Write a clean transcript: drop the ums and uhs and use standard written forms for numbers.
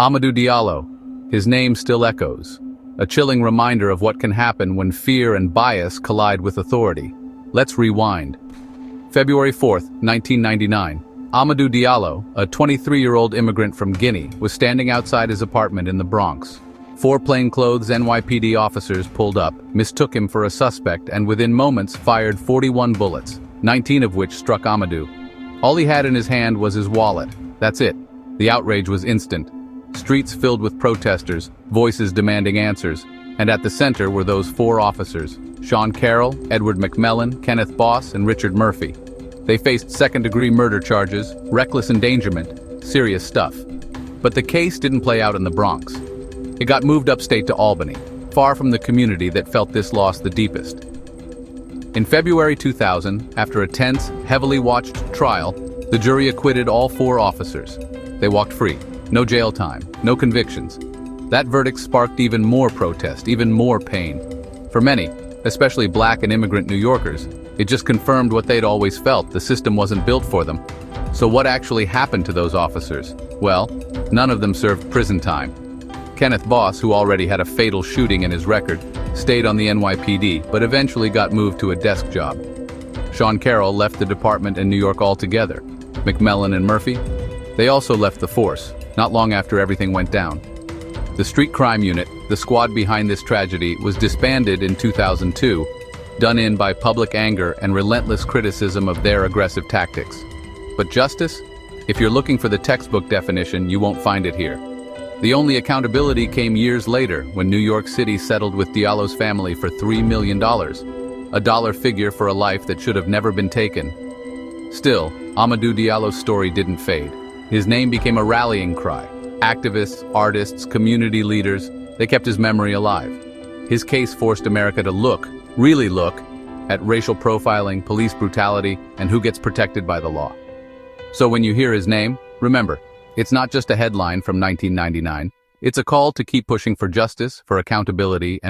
Amadou Diallo. His name still echoes. A chilling reminder of what can happen when fear and bias collide with authority. Let's rewind. February 4th, 1999. Amadou Diallo, a 23-year-old immigrant from Guinea, was standing outside his apartment in the Bronx. 4 plainclothes NYPD officers pulled up, mistook him for a suspect, and within moments fired 41 bullets, 19 of which struck Amadou. All he had in his hand was his wallet. That's it. The outrage was instant. Streets filled with protesters, voices demanding answers, and at the center were those 4 officers: Sean Carroll, Edward McMillan, Kenneth Boss, and Richard Murphy. They faced second-degree murder charges, reckless endangerment, serious stuff. But the case didn't play out in the Bronx. It got moved upstate to Albany, far from the community that felt this loss the deepest. In February 2000, after a tense, heavily watched trial, the jury acquitted all 4 officers. They walked free. No jail time, no convictions. That verdict sparked even more protest, even more pain. For many, especially Black and immigrant New Yorkers, it just confirmed what they'd always felt: the system wasn't built for them. So what actually happened to those officers? Well, none of them served prison time. Kenneth Boss, who already had a fatal shooting in his record, stayed on the NYPD, but eventually got moved to a desk job. Sean Carroll left the department in New York altogether. McMillan and Murphy, they also left the force, not long after everything went down. The Street Crime Unit, the squad behind this tragedy, was disbanded in 2002, done in by public anger and relentless criticism of their aggressive tactics. But justice? If you're looking for the textbook definition, you won't find it here. The only accountability came years later, when New York City settled with Diallo's family for $3 million, a dollar figure for a life that should have never been taken. Still, Amadou Diallo's story didn't fade. His name became a rallying cry. Activists, artists, community leaders, they kept his memory alive. His case forced America to look, really look, at racial profiling, police brutality, and who gets protected by the law. So when you hear his name, remember, it's not just a headline from 1999. It's a call to keep pushing for justice, for accountability, and